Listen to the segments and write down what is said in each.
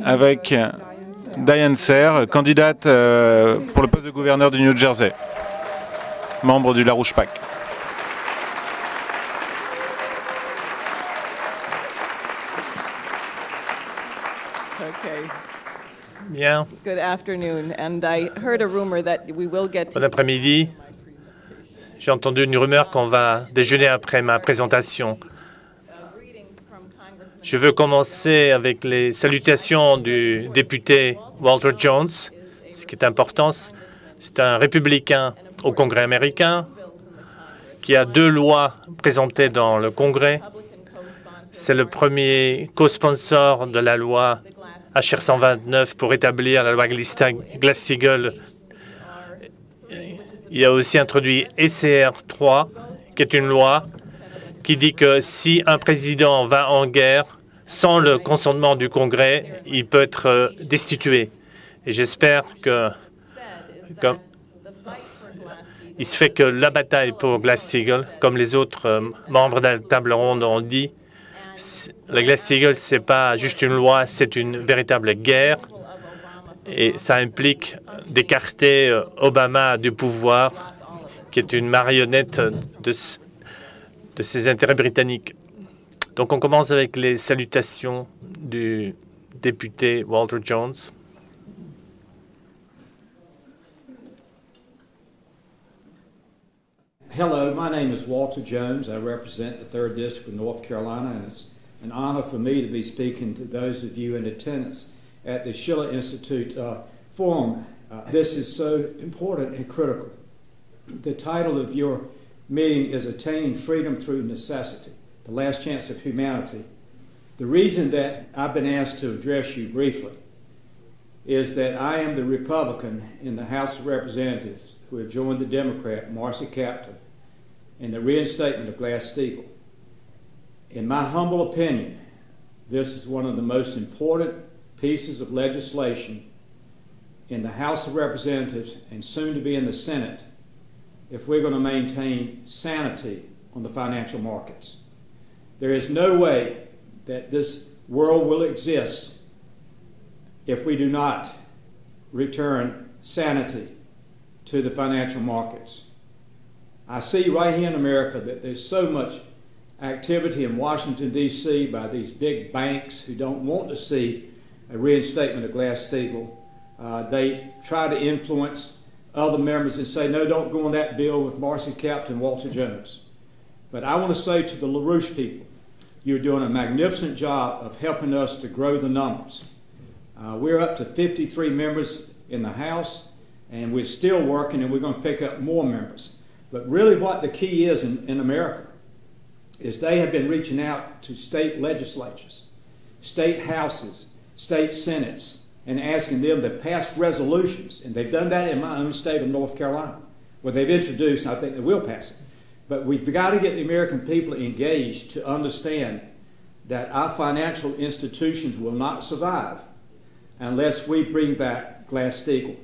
avec Diane Serre, candidate pour le poste de gouverneur du New Jersey, membre du LaRouche PAC. Bien. Bon après-midi. J'ai entendu une rumeur qu'on va déjeuner après ma présentation. Je veux commencer avec les salutations du député Walter Jones. Ce qui est important, c'est un républicain au Congrès américain qui a 2 lois présentées dans le Congrès. C'est le premier co-sponsor de la loi HR 129 pour établir la loi Glass-Steagall. Il a aussi introduit ECR 3, qui est une loi qui dit que si un président va en guerre sans le consentement du Congrès, il peut être destitué. Et j'espère que il se fait que la bataille pour Glass-Steagall, comme les autres membres de la table ronde ont dit, la Glass-Steagall, ce n'est pas juste une loi, c'est une véritable guerre. Et ça implique d'écarter Obama du pouvoir, qui est une marionnette de ses intérêts britanniques. Donc on commence avec les salutations du député Walter Jones. Hello, my name is Walter Jones. I represent the 3rd District of North Carolina, and it's an honor for me to be speaking to those of you in attendance at the Schiller Institute Forum. This is so important and critical. The title of your meeting is Attaining Freedom Through Necessity, the Last Chance of Humanity. The reason that I've been asked to address you briefly is that I am the Republican in the House of Representatives who have joined the Democrat, Marcy Kaptur, in the reinstatement of Glass-Steagall. In my humble opinion, this is one of the most important pieces of legislation in the House of Representatives and soon to be in the Senate if we're going to maintain sanity on the financial markets. There is no way that this world will exist if we do not return sanity to the financial markets. I see right here in America that there's so much activity in Washington, D.C. by these big banks who don't want to see a reinstatement of Glass-Steagall. They try to influence other members and say, no, don't go on that bill with Marcy Kaptur and Walter Jones. But I want to say to the LaRouche people, you're doing a magnificent job of helping us to grow the numbers. We're up to 53 members in the House, and we're still working, and we're going to pick up more members. But really what the key is in America is they have been reaching out to state legislatures, state houses, state senates, and asking them to pass resolutions. And they've done that in my own state of North Carolina, where they've introduced, and I think they will pass it. But we've got to get the American people engaged to understand that our financial institutions will not survive unless we bring back Glass-Steagall.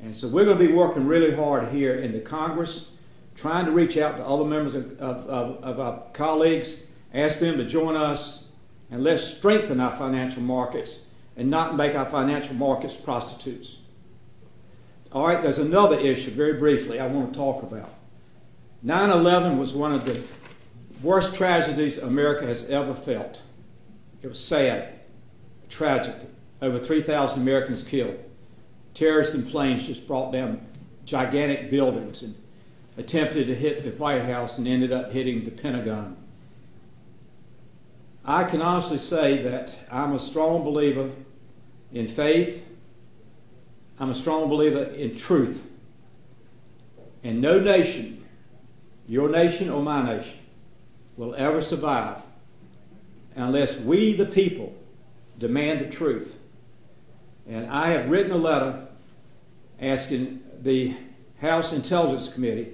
And so we're going to be working really hard here in the Congress, trying to reach out to other members of our colleagues, ask them to join us, and let's strengthen our financial markets and not make our financial markets prostitutes. All right, there's another issue, very briefly, I want to talk about. 9/11 was one of the worst tragedies America has ever felt. It was sad, a tragedy. Over 3,000 Americans killed. Terrorists and planes just brought down gigantic buildings and attempted to hit the White House and ended up hitting the Pentagon. I can honestly say that I'm a strong believer in faith. I'm a strong believer in truth. And no nation, your nation or my nation, will ever survive unless we, the people, demand the truth. And I have written a letter asking the House Intelligence Committee,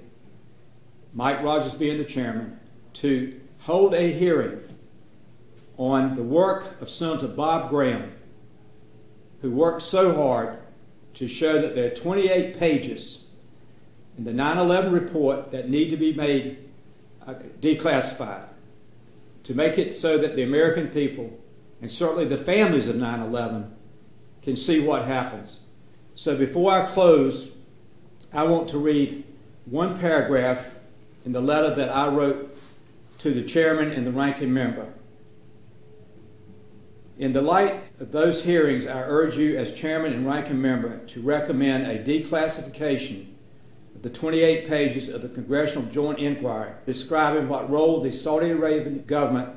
Mike Rogers being the chairman, to hold a hearing on the work of Senator Bob Graham, who worked so hard to show that there are 28 pages in the 9/11 report that need to be made declassified, to make it so that the American people and certainly the families of 9/11 can see what happens. So before I close, I want to read one paragraph in the letter that I wrote to the chairman and the ranking member. In the light of those hearings, I urge you as chairman and ranking member to recommend a declassification of the 28 pages of the Congressional Joint Inquiry describing what role the Saudi Arabian government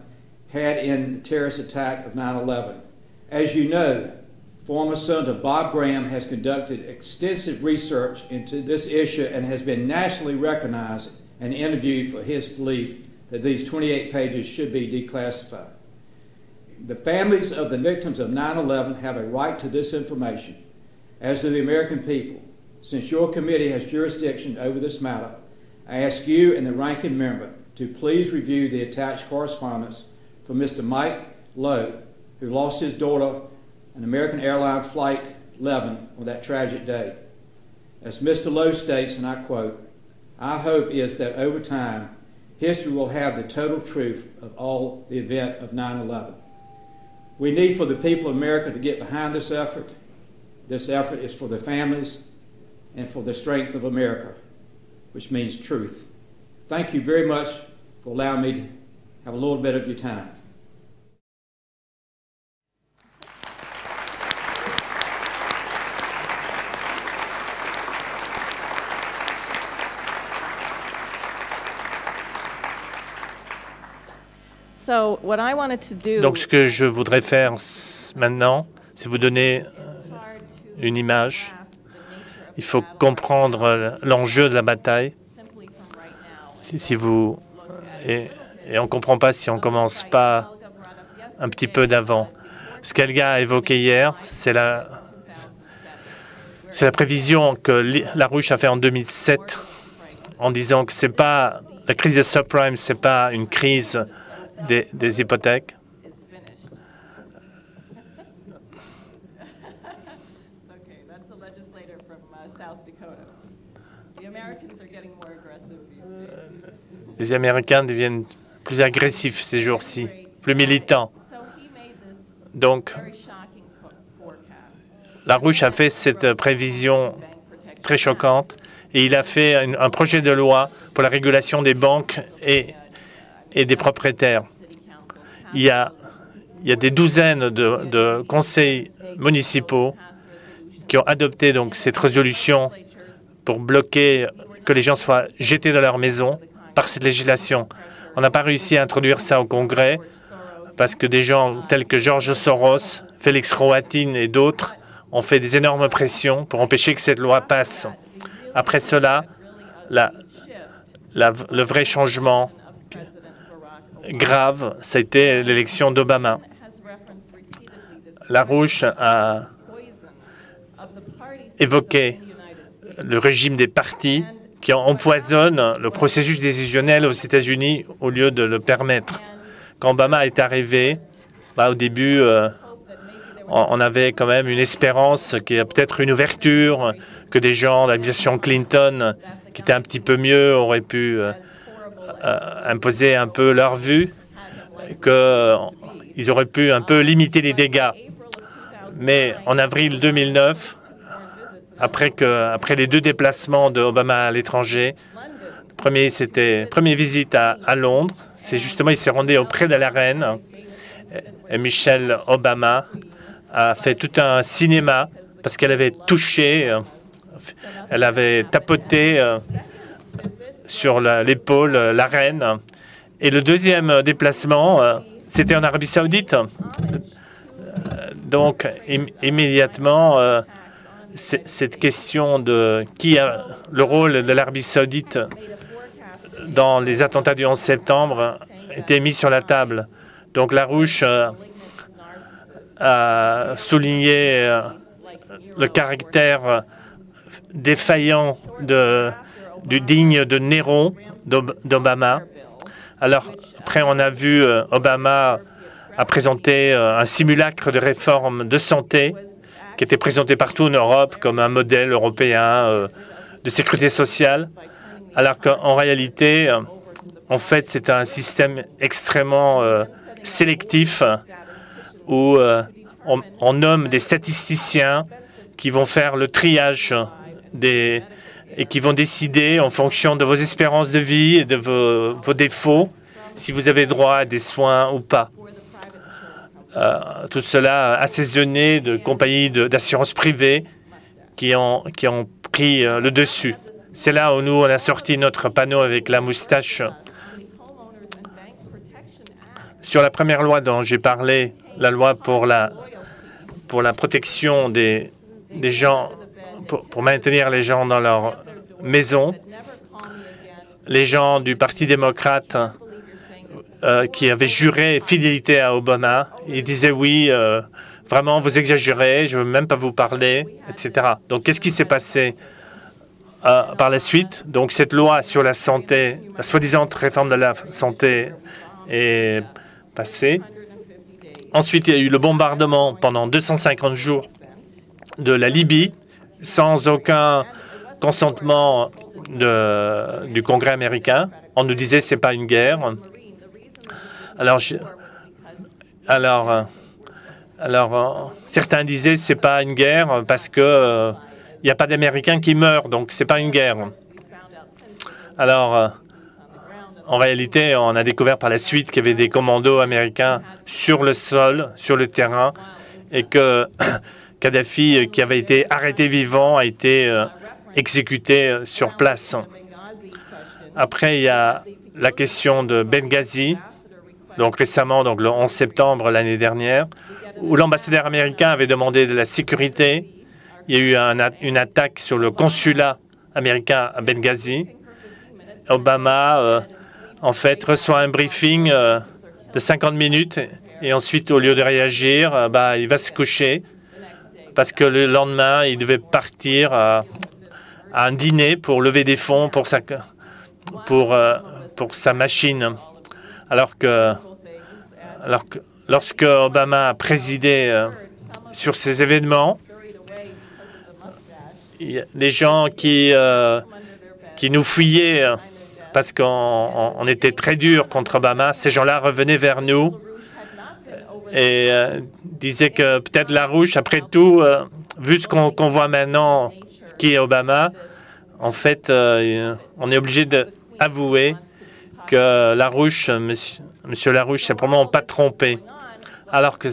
had in the terrorist attack of 9/11. As you know, former Senator Bob Graham has conducted extensive research into this issue and has been nationally recognized and interviewed for his belief that these 28 pages should be declassified. The families of the victims of 9/11 have a right to this information, as do the American people. Since your committee has jurisdiction over this matter, I ask you and the ranking member to please review the attached correspondence from Mr. Mike Lowe, who lost his daughter on American Airlines Flight 11 on that tragic day. As Mr. Lowe states, and I quote, "Our hope is that over time, history will have the total truth of all the event of 9/11. We need for the people of America to get behind this effort. This effort is for their families and for the strength of America, which means truth." Thank you very much for allowing me to have a little bit of your time. Donc, ce que je voudrais faire maintenant, c'est vous donner une image. Il faut comprendre l'enjeu de la bataille. Et on ne comprend pas si on ne commence pas un petit peu d'avant. Ce qu'Elga a évoqué hier, c'est la prévision que LaRouche a fait en 2007 en disant que c'est pas la crise des subprimes, c'est pas une crise des hypothèques. Les Américains deviennent plus agressifs ces jours-ci, plus militants. Donc, LaRouche a fait cette prévision très choquante et il a fait un projet de loi pour la régulation des banques et des propriétaires. Il y a des douzaines de conseils municipaux qui ont adopté donc cette résolution pour bloquer que les gens soient jetés dans leur maison par cette législation. On n'a pas réussi à introduire ça au Congrès parce que des gens tels que George Soros, Félix Rohatyn et d'autres ont fait des énormes pressions pour empêcher que cette loi passe. Après cela, le vrai changement grave, ça a été l'élection d'Obama. LaRouche a évoqué le régime des partis qui empoisonne le processus décisionnel aux États-Unis au lieu de le permettre. Quand Obama est arrivé, au début, on avait quand même une espérance qu'il y a peut-être une ouverture, que des gens de l'administration Clinton, qui étaient un petit peu mieux, auraient pu imposer un peu leur vue, qu'ils auraient pu un peu limiter les dégâts. Mais en avril 2009, après les 2 déplacements d'Obama à l'étranger, première visite à Londres, c'est justement il s'est rendu auprès de la reine. Et Michelle Obama a fait tout un cinéma parce qu'elle avait touché, elle avait tapoté sur l'épaule la reine. Et le deuxième déplacement, c'était en Arabie Saoudite. Donc, immédiatement, cette question de qui a le rôle de l'Arabie Saoudite dans les attentats du 11 septembre était mise sur la table. Donc, LaRouche a souligné le caractère défaillant du digne de Néron d'Obama. Alors, après, on a vu Obama a présenté un simulacre de réforme de santé qui était présenté partout en Europe comme un modèle européen de sécurité sociale, alors qu'en réalité, en fait, c'est un système extrêmement sélectif où on nomme des statisticiens qui vont faire le triage et qui vont décider en fonction de vos espérances de vie et de vos défauts si vous avez droit à des soins ou pas. Tout cela assaisonné de compagnies d'assurance privée qui ont pris le dessus. C'est là où nous, on a sorti notre panneau avec la moustache. Sur la première loi dont j'ai parlé, la loi pour la protection des gens, pour maintenir les gens dans leur maison, les gens du Parti démocrate qui avaient juré fidélité à Obama, ils disaient oui, vraiment, vous exagérez, je ne veux même pas vous parler, etc. Donc, qu'est-ce qui s'est passé par la suite? Donc, cette loi sur la santé, la soi-disant réforme de la santé est passée. Ensuite, il y a eu le bombardement pendant 250 jours de la Libye, sans aucun consentement du Congrès américain. On nous disait c'est pas une guerre. Alors certains disaient c'est pas une guerre parce que il n'y a pas d'Américains qui meurent, donc c'est pas une guerre. Alors en réalité, on a découvert par la suite qu'il y avait des commandos américains sur le sol, sur le terrain, et que Kadhafi, qui avait été arrêté vivant, a été exécuté sur place. Après, il y a la question de Benghazi, donc récemment, donc le 11 septembre l'année dernière, où l'ambassadeur américain avait demandé de la sécurité. Il y a eu une attaque sur le consulat américain à Benghazi. Obama, en fait, reçoit un briefing de 50 minutes et ensuite, au lieu de réagir, il va se coucher parce que le lendemain, il devait partir à un dîner pour lever des fonds pour sa machine. Alors que lorsque Obama a présidé sur ces événements, il y a des gens qui nous fuyaient parce qu'on était très dur contre Obama. Ces gens-là revenaient vers nous et disaient que peut-être LaRouche, après tout, vu ce qu'on voit maintenant, ce qui est Obama, en fait, on est obligé d'avouer que LaRouche, Monsieur LaRouche, s'est probablement pas trompé. Alors que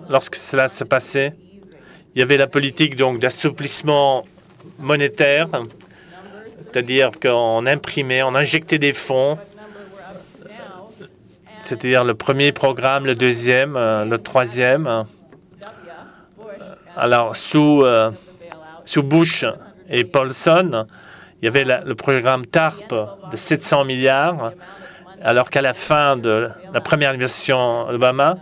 lorsque cela se passait, il y avait la politique donc d'assouplissement monétaire, c'est-à-dire qu'on imprimait, on injectait des fonds, c'est-à-dire le premier programme, le deuxième, le troisième. Alors, sous Bush et Paulson, il y avait le programme TARP de 700 milliards, alors qu'à la fin de la première administration Obama,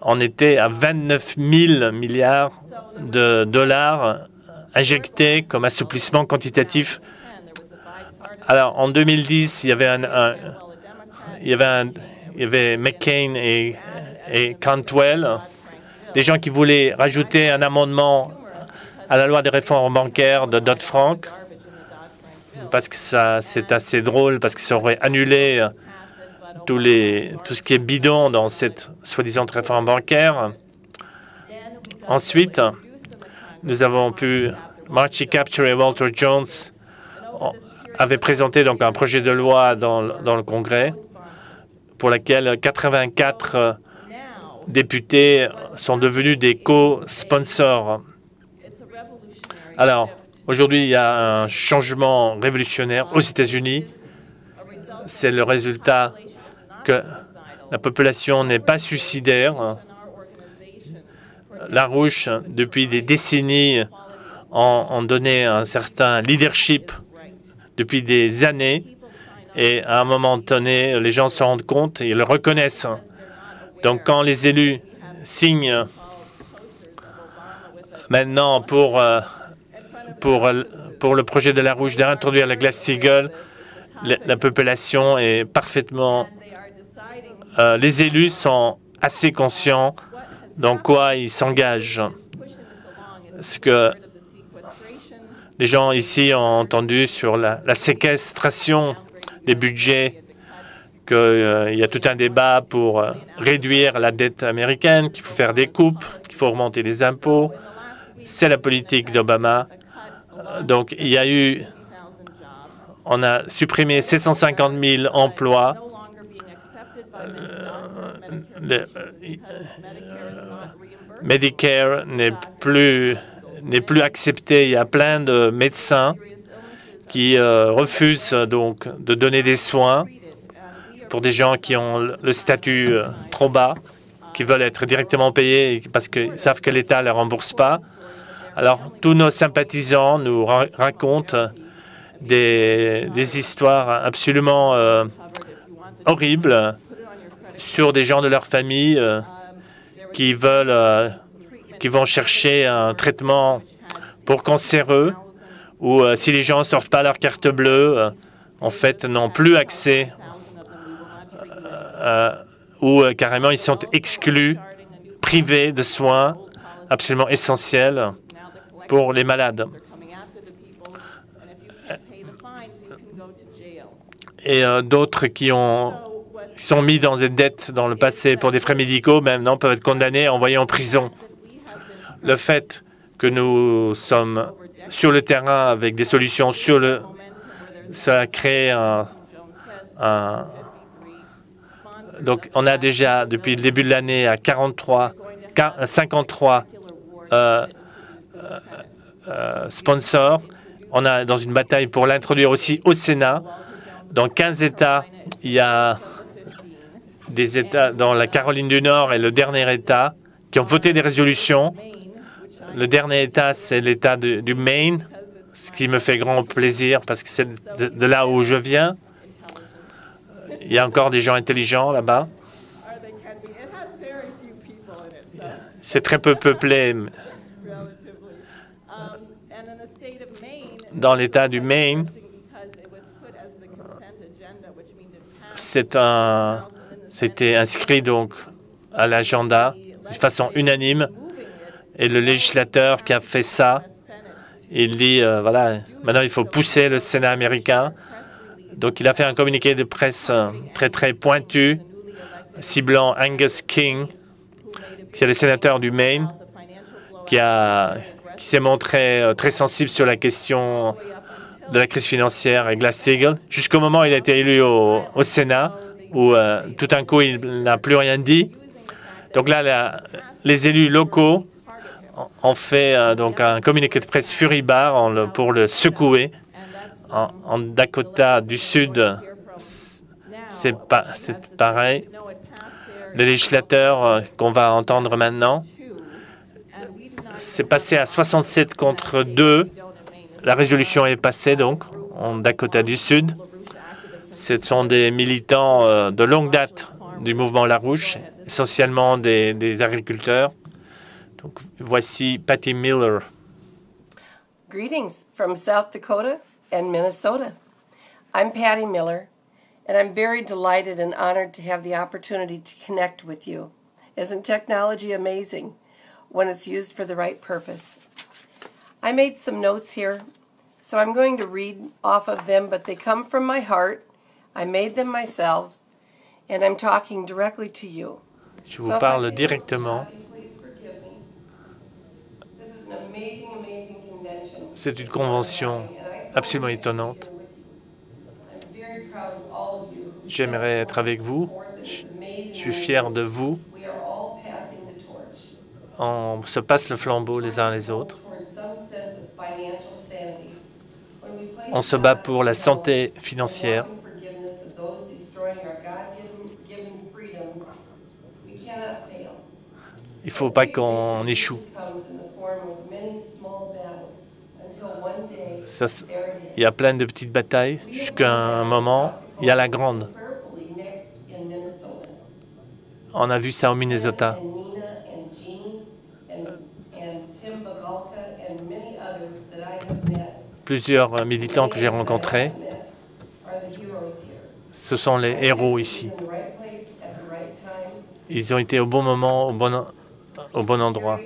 on était à 29 000 milliards de dollars injectés comme assouplissement quantitatif. Alors, en 2010, il y avait McCain et Cantwell, des gens qui voulaient rajouter un amendement à la loi de réforme bancaire de Dodd-Frank, parce que c'est assez drôle, parce que ça aurait annulé tout ce qui est bidon dans cette soi-disant réforme bancaire. Ensuite, nous avons pu, Marcy Kaptur et Walter Jones avaient présenté donc un projet de loi dans le Congrès pour laquelle 84 députés sont devenus des co-sponsors. Alors, aujourd'hui, il y a un changement révolutionnaire aux États-Unis. C'est le résultat que la population n'est pas suicidaire. LaRouche, depuis des décennies, ont donné un certain leadership depuis des années. Et à un moment donné, les gens se rendent compte et ils le reconnaissent. Donc, quand les élus signent maintenant pour le projet de LaRouche de réintroduire la Glass-Steagall, la population est parfaitement... les élus sont assez conscients dans quoi ils s'engagent. Ce que les gens ici ont entendu sur la séquestration des budgets qu'il y a tout un débat pour réduire la dette américaine, qu'il faut faire des coupes, qu'il faut remonter les impôts. C'est la politique d'Obama. Donc, on a supprimé 750 000 emplois. Medicare n'est plus accepté. Il y a plein de médecins qui refusent donc de donner des soins pour des gens qui ont le statut trop bas, qui veulent être directement payés parce qu'ils savent que l'État ne les rembourse pas. Alors, tous nos sympathisants nous racontent des histoires absolument horribles sur des gens de leur famille qui vont chercher un traitement pour cancéreux, ou si les gens ne sortent pas leur carte bleue, en fait, n'ont plus accès, ou carrément ils sont exclus, privés de soins absolument essentiels pour les malades. Et d'autres qui sont mis dans des dettes dans le passé pour des frais médicaux, maintenant peuvent être condamnés, envoyés en prison. Le fait que nous sommes sur le terrain avec des solutions ça crée donc on a déjà depuis le début de l'année à 53 sponsors. On a dans une bataille pour l'introduire aussi au Sénat. Dans 15 États, il y a des États dans la Caroline du Nord et le dernier État qui ont voté des résolutions. Le dernier État, c'est l'État du Maine, ce qui me fait grand plaisir parce que c'est de là où je viens. Il y a encore des gens intelligents là-bas. C'est très peu peuplé. Dans l'État du Maine, c'était inscrit donc à l'agenda de façon unanime. Et le législateur qui a fait ça, il dit, voilà, maintenant il faut pousser le Sénat américain. Donc il a fait un communiqué de presse très, très pointu, ciblant Angus King, qui est le sénateur du Maine, qui s'est montré très sensible sur la question de la crise financière et Glass-Steagall, jusqu'au moment où il a été élu au Sénat, où tout d'un coup, il n'a plus rien dit. Donc là, les élus locaux ont fait donc un communiqué de presse furibard pour le secouer. En Dakota du Sud, c'est pareil. Le législateur qu'on va entendre maintenant, c'est passé à 67 contre 2. La résolution est passée, donc, en Dakota du Sud. Ce sont des militants de longue date du mouvement Larouche, essentiellement des agriculteurs. Donc, voici Patty Miller. Greetings from South Dakota and Minnesota. I'm Patty Miller, and I'm very delighted and honored to have the opportunity to connect with you. Isn't technology amazing when it's used for the right purpose? I made some notes here, so I'm going to read off of them, but they come from my heart. I made them myself, and I'm talking directly to you. Je vous parle directement. C'est une convention absolument étonnante. J'aimerais être avec vous. Je suis fier de vous. On se passe le flambeau les uns les autres. On se bat pour la santé financière. Il ne faut pas qu'on échoue. Il y a plein de petites batailles jusqu'à un moment, il y a la grande. On a vu ça au Minnesota. Plusieurs militants que j'ai rencontrés, ce sont les héros ici. Ils ont été au bon moment, au bon endroit.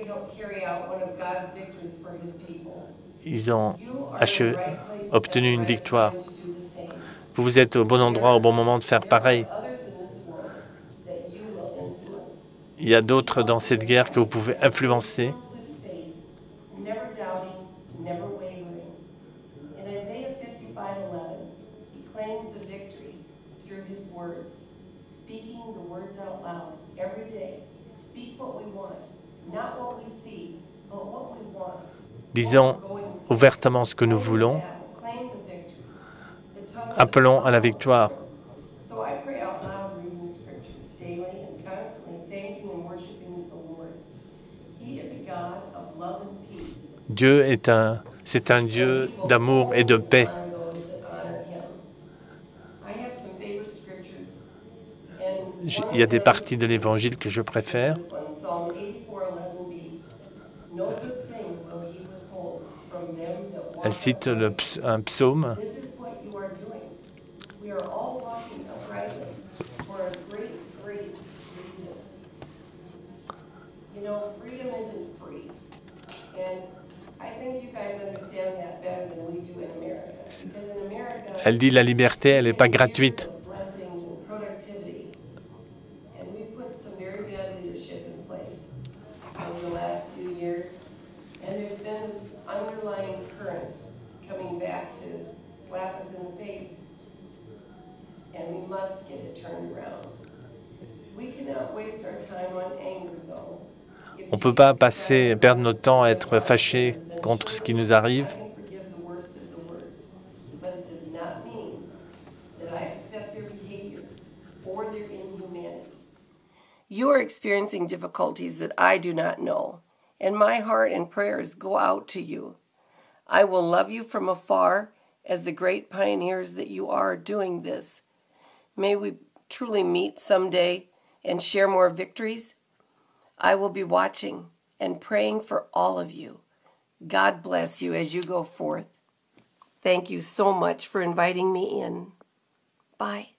Ils ont obtenu une victoire. Vous êtes au bon endroit, au bon moment de faire pareil. Il y a d'autres dans cette guerre que vous pouvez influencer. Never doubting, never wavering. In Isaiah 55:11, he claims the victory through his words, speaking the words out loud every day. Speak what we want, not what we see, but what we want. Disons ouvertement ce que nous voulons. Appelons à la victoire. So I pray out loud, reading the scriptures daily and constantly thanking and worshiping the Lord. He is a God of love and peace. Dieu c'est un Dieu d'amour et de paix. Il y a des parties de l'Évangile que je préfère. Elle cite un psaume. Elle dit la liberté, elle n'est pas gratuite. On ne peut pas perdre notre temps à être fâché contre ce qui nous arrive. You are experiencing difficulties that I do not know, and my heart and prayers go out to you. I will love you from afar as the great pioneers that you are doing this. May we truly meet someday and share more victories. I will be watching and praying for all of you. God bless you as you go forth. Thank you so much for inviting me in. Bye.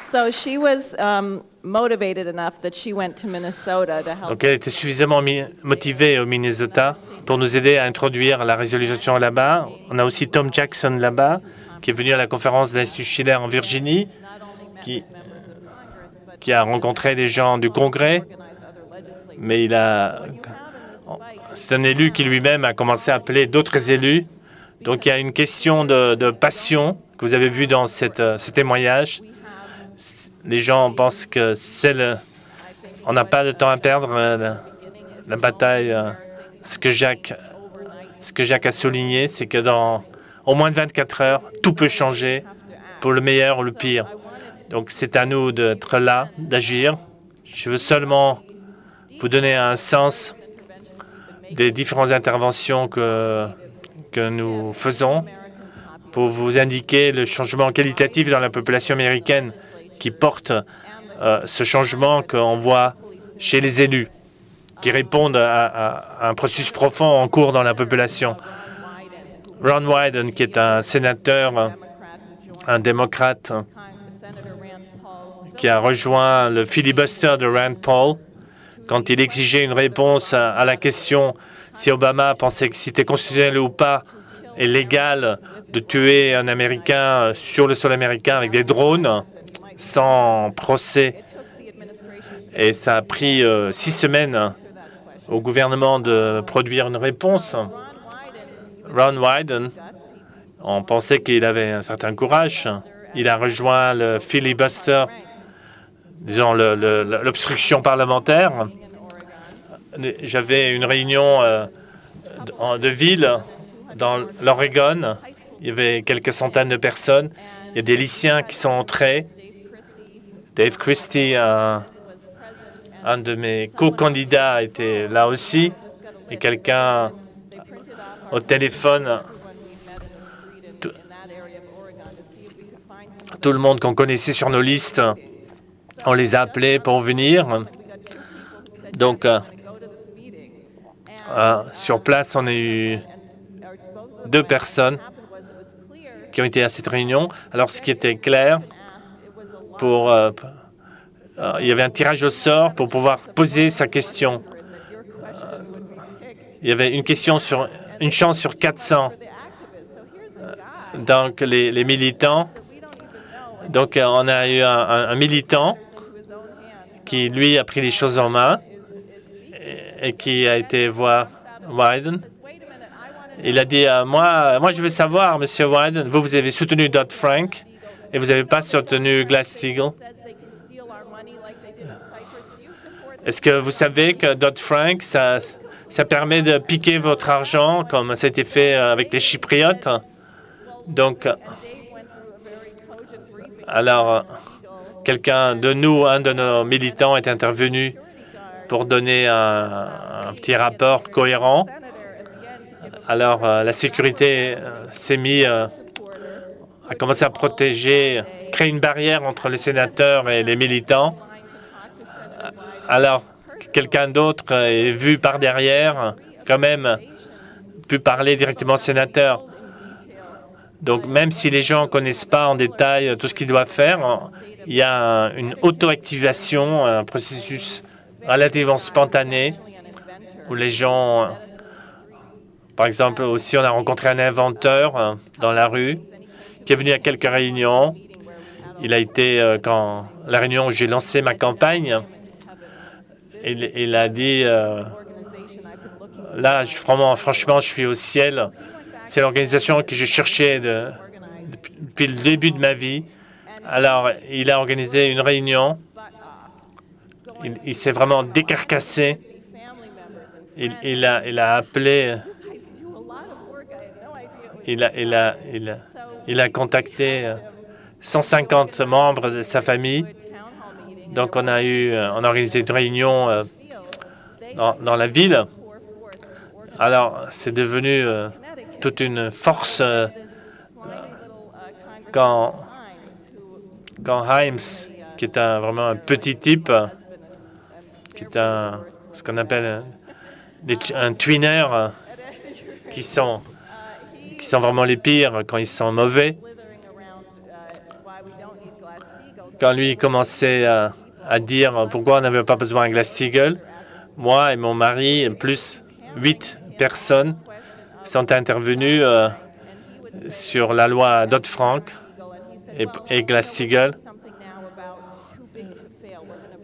So she was motivated enough that she went to Minnesota to help. Donc elle était suffisamment motivée au Minnesota pour nous aider à introduire la résolution là-bas. On a aussi Tom Jackson là-bas, qui est venu à la conférence de l'Institut Schiller en Virginie, qui a rencontré des gens du Congrès, mais c'est un élu qui lui-même a commencé à appeler d'autres élus. Donc il y a une question de passion que vous avez vu dans ce témoignage. Les gens pensent que on n'a pas de temps à perdre. La bataille, ce que Jacques a souligné, c'est que dans au moins de 24 heures, tout peut changer pour le meilleur ou le pire. Donc c'est à nous d'être là, d'agir. Je veux seulement vous donner un sens des différentes interventions que nous faisons pour vous indiquer le changement qualitatif dans la population américaine qui porte ce changement qu'on voit chez les élus, qui répondent à un processus profond en cours dans la population. Ron Wyden, qui est un sénateur, un démocrate, qui a rejoint le filibuster de Rand Paul quand il exigeait une réponse à la question si Obama pensait que c'était constitutionnel ou pas et légal de tuer un Américain sur le sol américain avec des drones sans procès. Et ça a pris 6 semaines au gouvernement de produire une réponse. Ron Wyden, on pensait qu'il avait un certain courage. Il a rejoint le filibuster, disons l'obstruction parlementaire. J'avais une réunion de ville dans l'Oregon. Il y avait quelques centaines de personnes. Il y a des lycéens qui sont entrés. Dave Christie, un de mes co-candidats, était là aussi. Et quelqu'un au téléphone, tout le monde qu'on connaissait sur nos listes, on les a appelés pour venir. Donc, sur place, on a eu 2 personnes qui ont été à cette réunion. Alors, ce qui était clair, il y avait un tirage au sort pour pouvoir poser sa question. Il y avait une chance sur 400. Donc, les militants. Donc, on a eu un militant qui, lui, a pris les choses en main et qui a été voir Wyden. Il a dit, moi, je veux savoir, Monsieur Wyden, vous avez soutenu Dodd-Frank et vous n'avez pas soutenu Glass-Steagall. Est-ce que vous savez que Dodd-Frank, ça permet de piquer votre argent, comme ça a été fait avec les Chypriotes? Donc, alors, quelqu'un de nous, un de nos militants, est intervenu pour donner un petit rapport cohérent. Alors, la sécurité s'est mise a commencé à protéger, créer une barrière entre les sénateurs et les militants. Alors, quelqu'un d'autre est vu par derrière, quand même, pu parler directement au sénateur. Donc, même si les gens ne connaissent pas en détail tout ce qu'ils doivent faire, il y a une auto-activation, un processus relativement spontané où les gens, par exemple, aussi, on a rencontré un inventeur dans la rue qui est venu à quelques réunions. Il a été, quand la réunion où j'ai lancé ma campagne, il a dit, là, franchement, je suis au ciel. C'est l'organisation que j'ai cherchée depuis le début de ma vie. Alors, il a organisé une réunion. Il s'est vraiment décarcassé. Il a appelé. Il a contacté 150 membres de sa famille. Donc, on a organisé une réunion dans la ville. Alors, c'est devenu toute une force quand Himes, qui est vraiment un petit type, qui est ce qu'on appelle un twinner, qui sont vraiment les pires quand ils sont mauvais. Quand lui commençait à dire pourquoi on n'avait pas besoin de Glass-Steagall, moi et mon mari, plus 8 personnes, sont intervenus sur la loi Dodd-Frank et Glass-Steagall.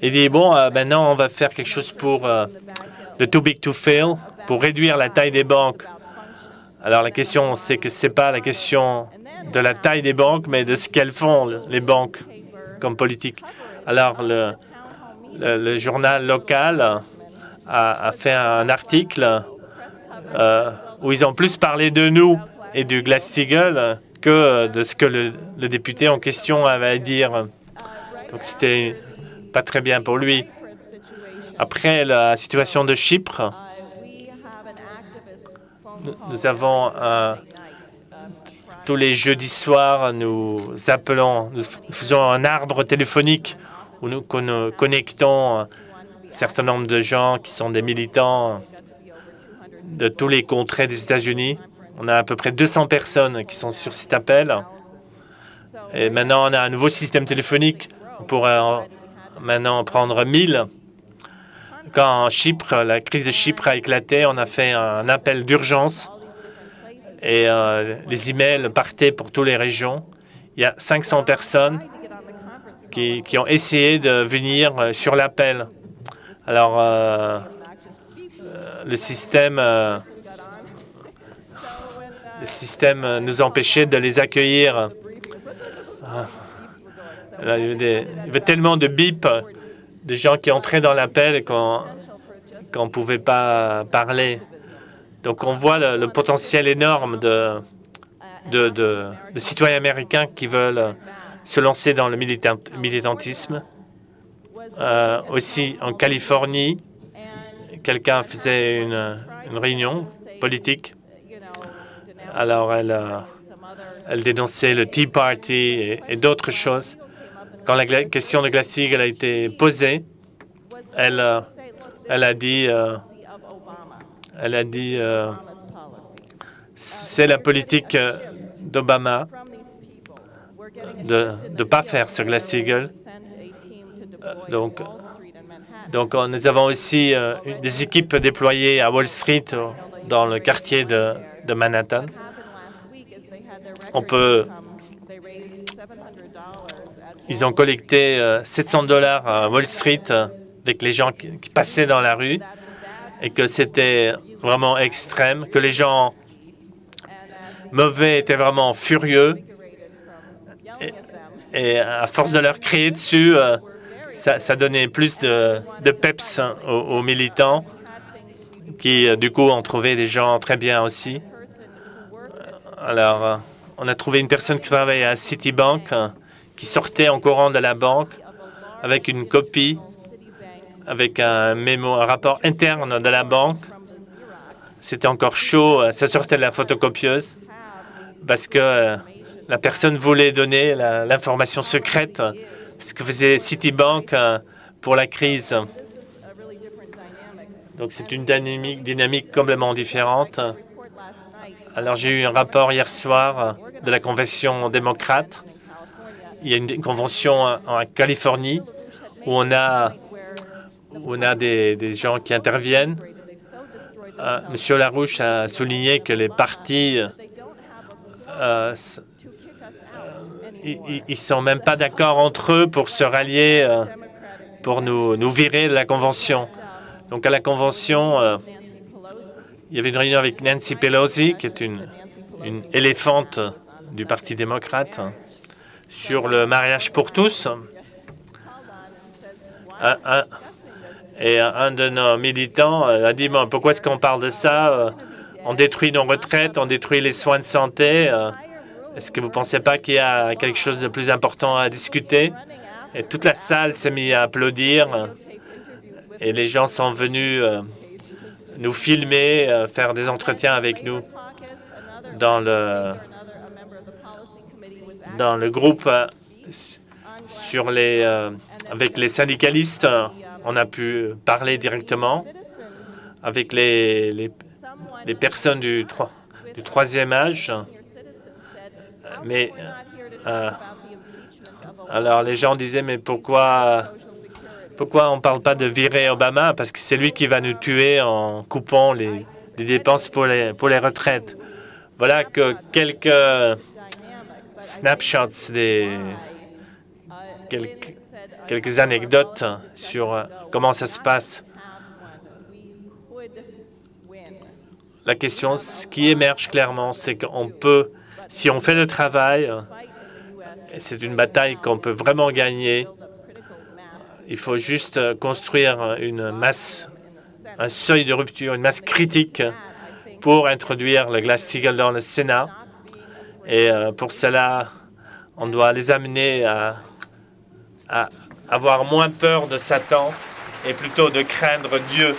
Il dit, bon, maintenant, on va faire quelque chose pour le too big to fail, pour réduire la taille des banques. Alors, la question, c'est que ce n'est pas la question de la taille des banques, mais de ce qu'elles font, les banques, comme politique. Alors, le journal local a fait un article où ils ont plus parlé de nous et du Glass-Steagall que de ce que le député en question avait à dire. Donc, c'était pas très bien pour lui. Après la situation de Chypre, nous avons tous les jeudis soirs, nous faisons un arbre téléphonique où nous connectons un certain nombre de gens qui sont des militants de tous les contrées des États-Unis. On a à peu près 200 personnes qui sont sur cet appel. Et maintenant, on a un nouveau système téléphonique. On pourrait maintenant prendre 1000. Quand Chypre, la crise de Chypre a éclaté, on a fait un appel d'urgence et les emails partaient pour toutes les régions. Il y a 500 personnes qui ont essayé de venir sur l'appel. Alors, le système nous empêchait de les accueillir. Il y avait tellement de bips, des gens qui entraient dans l'appel qu'on ne pouvait pas parler. Donc, on voit le potentiel énorme de citoyens américains qui veulent se lancer dans le militantisme. Aussi, en Californie, quelqu'un faisait une réunion politique. Alors, elle dénonçait le Tea Party et d'autres choses. Quand la question de Glass-Steagall a été posée, elle a dit c'est la politique d'Obama de ne pas faire ce Glass-Steagall. Donc, nous avons aussi des équipes déployées à Wall Street, dans le quartier de Manhattan. Ils ont collecté $700 à Wall Street avec les gens qui passaient dans la rue et que c'était vraiment extrême, que les gens mauvais étaient vraiment furieux et à force de leur crier dessus, ça donnait plus de peps aux militants qui, du coup, ont trouvé des gens très bien aussi. Alors, on a trouvé une personne qui travaillait à Citibank qui sortait en courant de la banque avec une copie, avec un mémo, un rapport interne de la banque. C'était encore chaud, ça sortait de la photocopieuse parce que la personne voulait donner l'information secrète, ce que faisait Citibank pour la crise. Donc c'est une dynamique complètement différente. Alors j'ai eu un rapport hier soir de la Convention démocrate. Il y a une convention en Californie où on a des gens qui interviennent. Monsieur Larouche a souligné que les partis ils sont même pas d'accord entre eux pour se rallier pour nous virer de la Convention. Donc à la Convention, il y avait une réunion avec Nancy Pelosi, qui est une éléphante du Parti démocrate, sur le mariage pour tous. Et un de nos militants a dit, bon, pourquoi est-ce qu'on parle de ça? On détruit nos retraites, on détruit les soins de santé. Est-ce que vous ne pensez pas qu'il y a quelque chose de plus important à discuter? Et toute la salle s'est mise à applaudir. Et les gens sont venus nous filmer, faire des entretiens avec nous dans le groupe avec les syndicalistes. On a pu parler directement avec les personnes du troisième âge. Mais alors les gens disaient, mais pourquoi on ne parle pas de virer Obama? Parce que c'est lui qui va nous tuer en coupant les dépenses pour les retraites. Voilà que quelques snapshots, quelques anecdotes sur comment ça se passe. La question, ce qui émerge clairement, c'est qu'on peut, si on fait le travail, et c'est une bataille qu'on peut vraiment gagner, il faut juste construire une masse, un seuil de rupture, une masse critique pour introduire le Glass-Steagall dans le Sénat. Et pour cela, on doit les amener à avoir moins peur de Satan et plutôt de craindre Dieu.